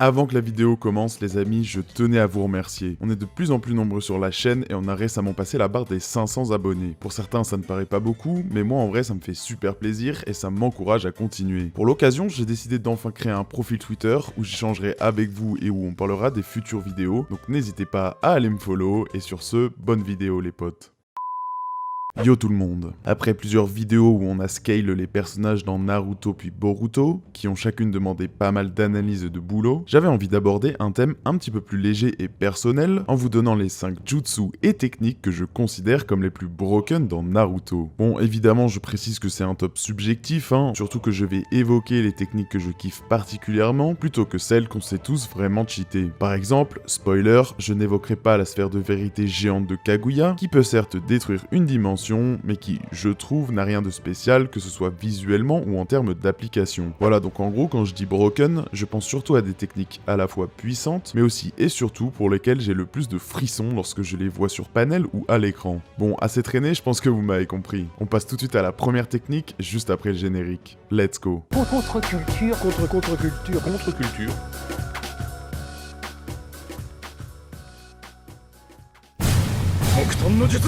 Avant que la vidéo commence, les amis, je tenais à vous remercier. On est de plus en plus nombreux sur la chaîne et on a récemment passé la barre des 500 abonnés. Pour certains, ça ne paraît pas beaucoup, mais moi en vrai, ça me fait super plaisir et ça m'encourage à continuer. Pour l'occasion, j'ai décidé d'enfin créer un profil Twitter où j'échangerai avec vous et où on parlera des futures vidéos. Donc n'hésitez pas à aller me follow et sur ce, bonne vidéo les potes. Yo tout le monde. Après plusieurs vidéos où on a scale les personnages dans Naruto puis Boruto, qui ont chacune demandé pas mal d'analyse et de boulot, j'avais envie d'aborder un thème un petit peu plus léger et personnel en vous donnant les 5 jutsu et techniques que je considère comme les plus broken dans Naruto. Bon, évidemment, je précise que c'est un top subjectif, surtout que je vais évoquer les techniques que je kiffe particulièrement plutôt que celles qu'on sait tous vraiment cheater. Par exemple, spoiler, je n'évoquerai pas la sphère de vérité géante de Kaguya, qui peut certes détruire une dimension, mais qui, je trouve, n'a rien de spécial, que ce soit visuellement ou en termes d'application. Voilà, donc en gros, quand je dis broken, je pense surtout à des techniques à la fois puissantes, mais aussi et surtout pour lesquelles j'ai le plus de frissons lorsque je les vois sur panel ou à l'écran. Bon, assez traîné, je pense que vous m'avez compris. On passe tout de suite à la première technique, juste après le générique. Let's go. Contre-culture. Contre-culture. Mokuton no Jutsu.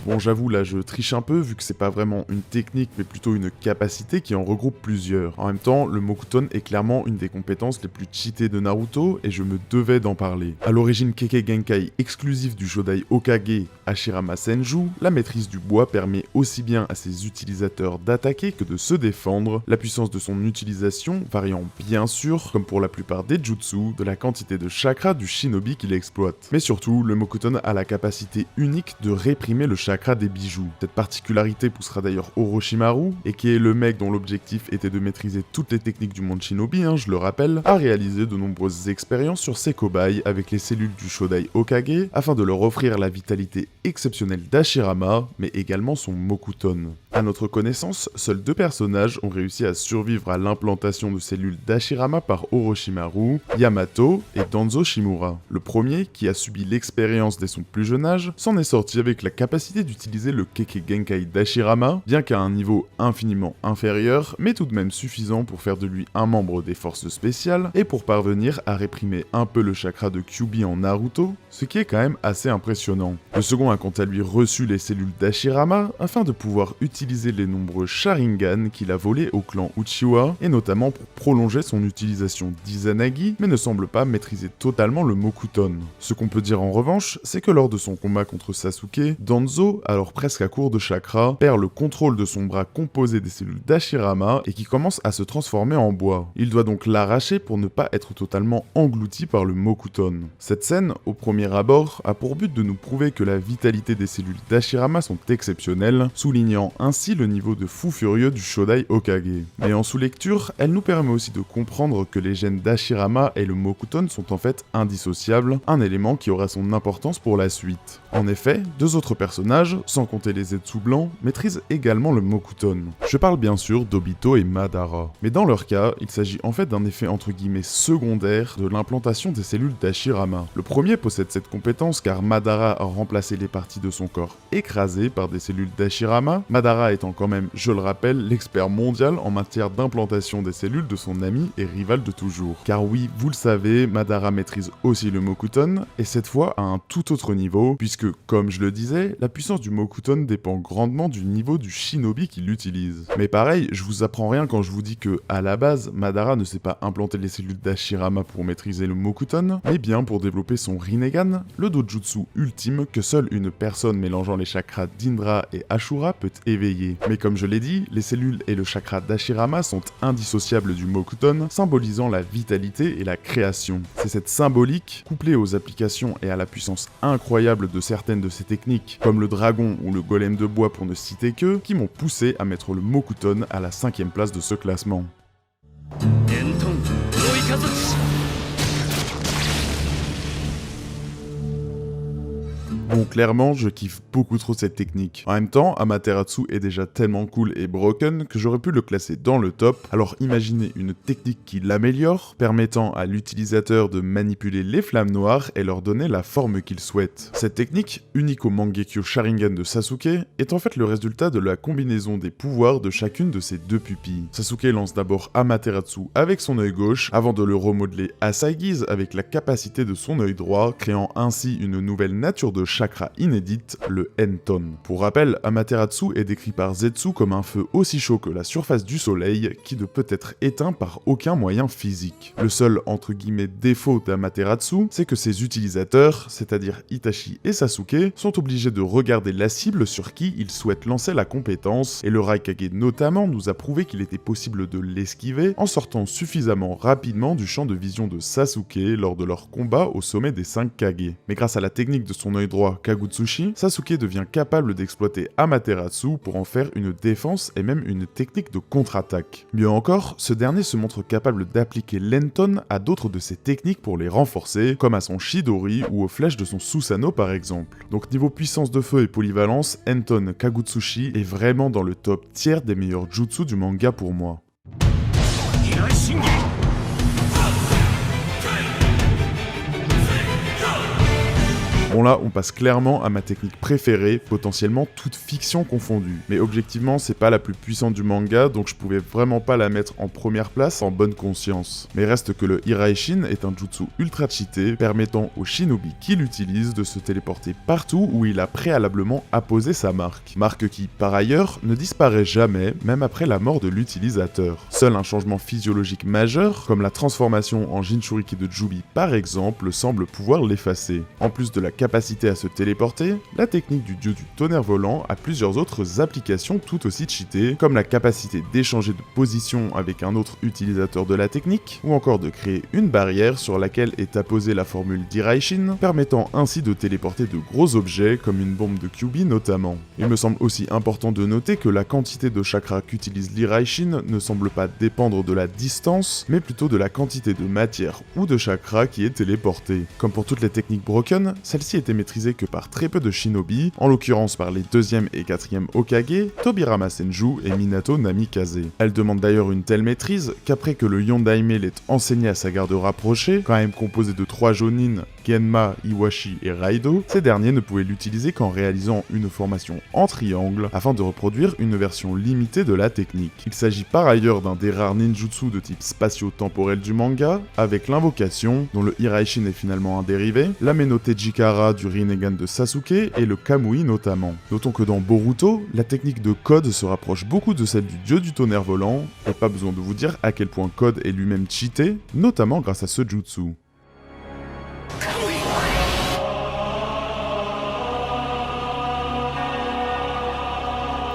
Bon, j'avoue, là, je triche un peu, vu que c'est pas vraiment une technique, mais plutôt une capacité qui en regroupe plusieurs. En même temps, le Mokuton est clairement une des compétences les plus cheatées de Naruto, et je me devais d'en parler. À l'origine Kekkei Genkai exclusif du Shodai Hokage Hashirama Senju, la maîtrise du bois permet aussi bien à ses utilisateurs d'attaquer que de se défendre, la puissance de son utilisation variant bien sûr, comme pour la plupart des jutsu, de la quantité de chakra du shinobi qu'il exploite. Mais surtout, le Mokuton a la capacité unique de réprimer le chakra des bijoux. Cette particularité poussera d'ailleurs Orochimaru, et qui est le mec dont l'objectif était de maîtriser toutes les techniques du monde shinobi, je le rappelle, à réaliser de nombreuses expériences sur ses cobayes avec les cellules du Shodai Hokage, afin de leur offrir la vitalité exceptionnelle d'Hashirama, mais également son Mokuton. À notre connaissance, seuls 2 personnages ont réussi à survivre à l'implantation de cellules d'Hashirama par Orochimaru, Yamato et Danzo Shimura. Le premier, qui a subi l'expérience dès son plus jeune âge, s'en est sorti avec la capacité d'utiliser le Kekkei Genkai d'Hashirama, bien qu'à un niveau infiniment inférieur, mais tout de même suffisant pour faire de lui un membre des forces spéciales, et pour parvenir à réprimer un peu le chakra de Kyuubi en Naruto, ce qui est quand même assez impressionnant. Le second a quant à lui reçu les cellules d'Hashirama, afin de pouvoir utiliser les nombreux Sharingan qu'il a volés au clan Uchiwa, et notamment pour prolonger son utilisation d'Izanagi, mais ne semble pas maîtriser totalement le Mokuton. Ce qu'on peut dire en revanche, c'est que lors de son combat contre Sasuke, Danzo, alors presque à court de chakra, perd le contrôle de son bras composé des cellules d'Hashirama et qui commence à se transformer en bois. Il doit donc l'arracher pour ne pas être totalement englouti par le Mokuton. Cette scène, au premier abord, a pour but de nous prouver que la vitalité des cellules d'Hashirama sont exceptionnelles, soulignant ainsi le niveau de fou furieux du Shodai Hokage. Mais en sous-lecture, elle nous permet aussi de comprendre que les gènes d'Hashirama et le Mokuton sont en fait indissociables, un élément qui aura son importance pour la suite. En effet, 2 autres personnages, sans compter les Zetsu blancs, maîtrisent également le Mokuton. Je parle bien sûr d'Obito et Madara. Mais dans leur cas, il s'agit en fait d'un effet entre guillemets secondaire de l'implantation des cellules d'Hashirama. Le premier possède cette compétence car Madara a remplacé les parties de son corps écrasées par des cellules d'Hashirama, Madara étant quand même, je le rappelle, l'expert mondial en matière d'implantation des cellules de son ami et rival de toujours. Car oui, vous le savez, Madara maîtrise aussi le Mokuton, et cette fois à un tout autre niveau, puisque, comme je le disais, la puissance du Mokuton dépend grandement du niveau du shinobi qui l'utilise. Mais pareil, je vous apprends rien quand je vous dis que, à la base, Madara ne sait pas implanter les cellules d'Hashirama pour maîtriser le Mokuton, mais bien pour développer son Rinnegan, le dojutsu ultime que seule une personne mélangeant les chakras d'Indra et Ashura peut éveiller. Mais comme je l'ai dit, les cellules et le chakra d'Hashirama sont indissociables du Mokuton, symbolisant la vitalité et la création. C'est cette symbolique, couplée aux applications et à la puissance incroyable de certaines de ces techniques, comme le dragon ou le golem de bois pour ne citer que, qui m'ont poussé à mettre le Mokuton à la 5e place de ce classement. Bon, clairement, je kiffe beaucoup trop cette technique. En même temps, Amaterasu est déjà tellement cool et broken que j'aurais pu le classer dans le top, alors imaginez une technique qui l'améliore, permettant à l'utilisateur de manipuler les flammes noires et leur donner la forme qu'il souhaite. Cette technique, unique au Mangekyo Sharingan de Sasuke, est en fait le résultat de la combinaison des pouvoirs de chacune de ses deux pupilles. Sasuke lance d'abord Amaterasu avec son œil gauche, avant de le remodeler à sa guise avec la capacité de son œil droit, créant ainsi une nouvelle nature de chakra inédite, le Enton. Pour rappel, Amaterasu est décrit par Zetsu comme un feu aussi chaud que la surface du soleil, qui ne peut être éteint par aucun moyen physique. Le seul entre guillemets défaut d'Amaterasu, c'est que ses utilisateurs, c'est-à-dire Itachi et Sasuke, sont obligés de regarder la cible sur qui ils souhaitent lancer la compétence, et le Raikage notamment nous a prouvé qu'il était possible de l'esquiver en sortant suffisamment rapidement du champ de vision de Sasuke lors de leur combat au sommet des 5 Kage. Mais grâce à la technique de son œil droit Kagutsushi, Sasuke devient capable d'exploiter Amaterasu pour en faire une défense et même une technique de contre-attaque. Mieux encore, ce dernier se montre capable d'appliquer l'Enton à d'autres de ses techniques pour les renforcer, comme à son Chidori ou aux flèches de son Susanoo par exemple. Donc niveau puissance de feu et polyvalence, Enton Kagutsushi est vraiment dans le top tiers des meilleurs jutsu du manga pour moi. Bon là, on passe clairement à ma technique préférée, potentiellement toute fiction confondue. Mais objectivement, c'est pas la plus puissante du manga, donc je pouvais vraiment pas la mettre en première place en bonne conscience. Mais reste que le Hiraishin est un jutsu ultra cheaté, permettant au shinobi qui l'utilise de se téléporter partout où il a préalablement apposé sa marque. Marque qui, par ailleurs, ne disparaît jamais, même après la mort de l'utilisateur. Seul un changement physiologique majeur, comme la transformation en Jinchuriki de Jubi par exemple, semble pouvoir l'effacer. En plus de la capacité à se téléporter, la technique du dieu du tonnerre volant a plusieurs autres applications tout aussi cheatées, comme la capacité d'échanger de position avec un autre utilisateur de la technique, ou encore de créer une barrière sur laquelle est apposée la formule d'Hiraishin, permettant ainsi de téléporter de gros objets comme une bombe de Kyuubi notamment. Il me semble aussi important de noter que la quantité de chakra qu'utilise l'Hiraishin ne semble pas dépendre de la distance, mais plutôt de la quantité de matière ou de chakra qui est téléportée. Comme pour toutes les techniques broken, celle-ci était maîtrisée que par très peu de shinobi, en l'occurrence par les 2e et 4e Hokage, Tobirama Senju et Minato Namikaze. Elle demande d'ailleurs une telle maîtrise qu'après que le Yondaime l'ait enseigné à sa garde rapprochée, quand même composé de 3 Jonin, Genma, Iwashi et Raido, ces derniers ne pouvaient l'utiliser qu'en réalisant une formation en triangle afin de reproduire une version limitée de la technique. Il s'agit par ailleurs d'un des rares ninjutsu de type spatio-temporel du manga, avec l'invocation, dont le Hiraishin est finalement un dérivé, la Menote Jikara du Rinnegan de Sasuke et le Kamui notamment. Notons que dans Boruto, la technique de Code se rapproche beaucoup de celle du dieu du tonnerre volant, et pas besoin de vous dire à quel point Code est lui-même cheaté, notamment grâce à ce jutsu.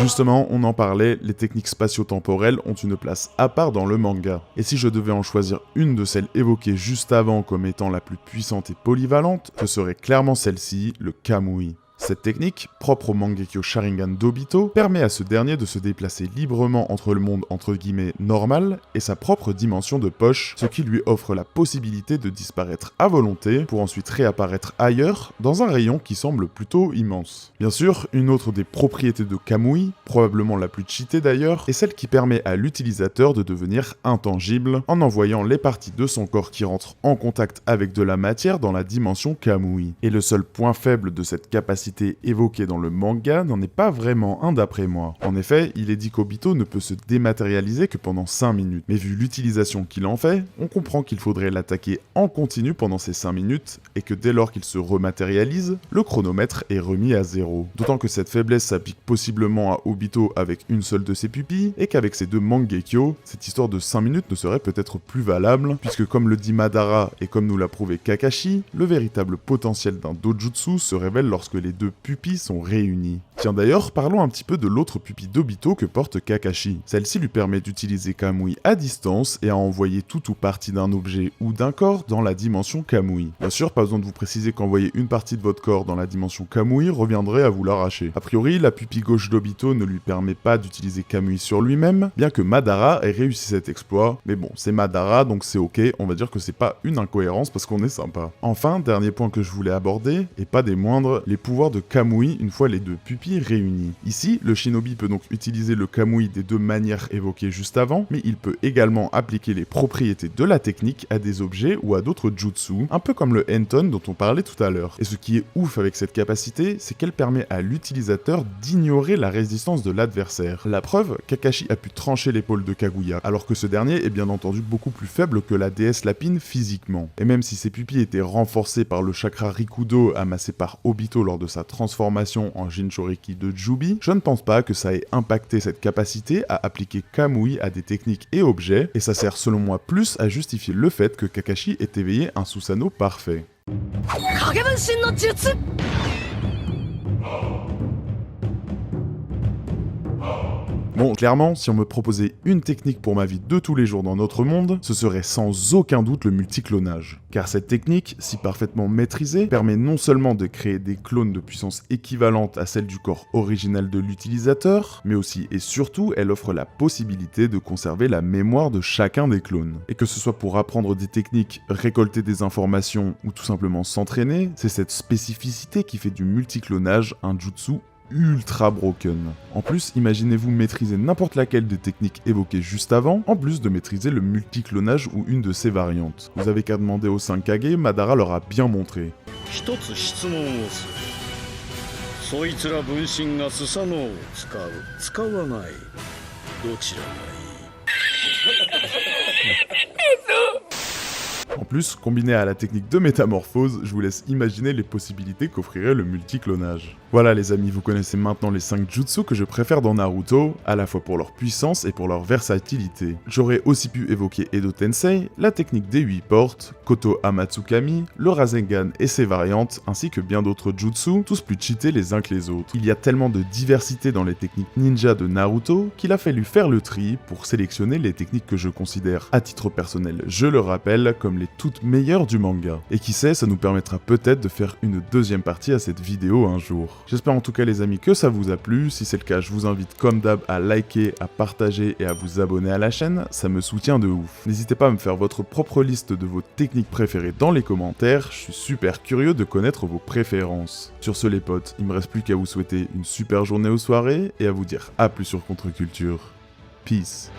Justement, on en parlait, les techniques spatio-temporelles ont une place à part dans le manga. Et si je devais en choisir une de celles évoquées juste avant comme étant la plus puissante et polyvalente, ce serait clairement celle-ci, le Kamui. Cette technique, propre au Mangekyo Sharingan d'Obito, permet à ce dernier de se déplacer librement entre le monde entre guillemets normal et sa propre dimension de poche, ce qui lui offre la possibilité de disparaître à volonté pour ensuite réapparaître ailleurs, dans un rayon qui semble plutôt immense. Bien sûr, une autre des propriétés de Kamui, probablement la plus cheatée d'ailleurs, est celle qui permet à l'utilisateur de devenir intangible en envoyant les parties de son corps qui rentrent en contact avec de la matière dans la dimension Kamui. Et le seul point faible de cette capacité évoqué dans le manga n'en est pas vraiment un d'après moi. En effet, il est dit qu'Obito ne peut se dématérialiser que pendant 5 minutes, mais vu l'utilisation qu'il en fait, on comprend qu'il faudrait l'attaquer en continu pendant ces 5 minutes, et que dès lors qu'il se rematérialise, le chronomètre est remis à 0. D'autant que cette faiblesse s'applique possiblement à Obito avec une seule de ses pupilles, et qu'avec ses deux Mangekyo, cette histoire de 5 minutes ne serait peut-être plus valable, puisque comme le dit Madara et comme nous l'a prouvé Kakashi, le véritable potentiel d'un dojutsu se révèle lorsque les deux pupilles sont réunies. Tiens d'ailleurs, parlons un petit peu de l'autre pupille d'Obito que porte Kakashi. Celle-ci lui permet d'utiliser Kamui à distance et à envoyer tout ou partie d'un objet ou d'un corps dans la dimension Kamui. Bien sûr, pas besoin de vous préciser qu'envoyer une partie de votre corps dans la dimension Kamui reviendrait à vous l'arracher. A priori, la pupille gauche d'Obito ne lui permet pas d'utiliser Kamui sur lui-même, bien que Madara ait réussi cet exploit, mais bon, c'est Madara donc c'est ok, on va dire que c'est pas une incohérence parce qu'on est sympa. Enfin, dernier point que je voulais aborder, et pas des moindres, les pouvoirs de Kamui une fois les deux pupilles réunies. Ici, le shinobi peut donc utiliser le Kamui des deux manières évoquées juste avant, mais il peut également appliquer les propriétés de la technique à des objets ou à d'autres jutsu, un peu comme le Henton dont on parlait tout à l'heure. Et ce qui est ouf avec cette capacité, c'est qu'elle permet à l'utilisateur d'ignorer la résistance de l'adversaire. La preuve, Kakashi a pu trancher l'épaule de Kaguya, alors que ce dernier est bien entendu beaucoup plus faible que la déesse Lapine physiquement. Et même si ses pupilles étaient renforcées par le chakra Rikudo amassé par Obito lors de sa transformation en Jinchuriki de Jubi, je ne pense pas que ça ait impacté cette capacité à appliquer Kamui à des techniques et objets, et ça sert selon moi plus à justifier le fait que Kakashi ait éveillé un Susanoo parfait. Bon, clairement, si on me proposait une technique pour ma vie de tous les jours dans notre monde, ce serait sans aucun doute le multiclonage. Car cette technique, si parfaitement maîtrisée, permet non seulement de créer des clones de puissance équivalente à celle du corps original de l'utilisateur, mais aussi et surtout, elle offre la possibilité de conserver la mémoire de chacun des clones. Et que ce soit pour apprendre des techniques, récolter des informations ou tout simplement s'entraîner, c'est cette spécificité qui fait du multiclonage un jutsu ultra broken. En plus, imaginez-vous maîtriser n'importe laquelle des techniques évoquées juste avant, en plus de maîtriser le multiclonage ou une de ses variantes. Vous avez qu'à demander aux 5 Kage, Madara leur a bien montré. En plus, combiné à la technique de métamorphose, je vous laisse imaginer les possibilités qu'offrirait le multiclonage. Voilà les amis, vous connaissez maintenant les 5 jutsu que je préfère dans Naruto, à la fois pour leur puissance et pour leur versatilité. J'aurais aussi pu évoquer Edo Tensei, la technique des 8 portes, Koto Amatsukami, le Rasengan et ses variantes, ainsi que bien d'autres jutsu, tous plus cheatés les uns que les autres. Il y a tellement de diversité dans les techniques ninja de Naruto qu'il a fallu faire le tri pour sélectionner les techniques que je considère, à titre personnel, je le rappelle, comme les toutes meilleures du manga. Et qui sait, ça nous permettra peut-être de faire une deuxième partie à cette vidéo un jour. J'espère en tout cas les amis que ça vous a plu, si c'est le cas je vous invite comme d'hab à liker, à partager et à vous abonner à la chaîne, ça me soutient de ouf. N'hésitez pas à me faire votre propre liste de vos techniques préférées dans les commentaires, je suis super curieux de connaître vos préférences. Sur ce les potes, il me reste plus qu'à vous souhaiter une super journée ou soirée et à vous dire à plus sur Contre-Culture. Peace.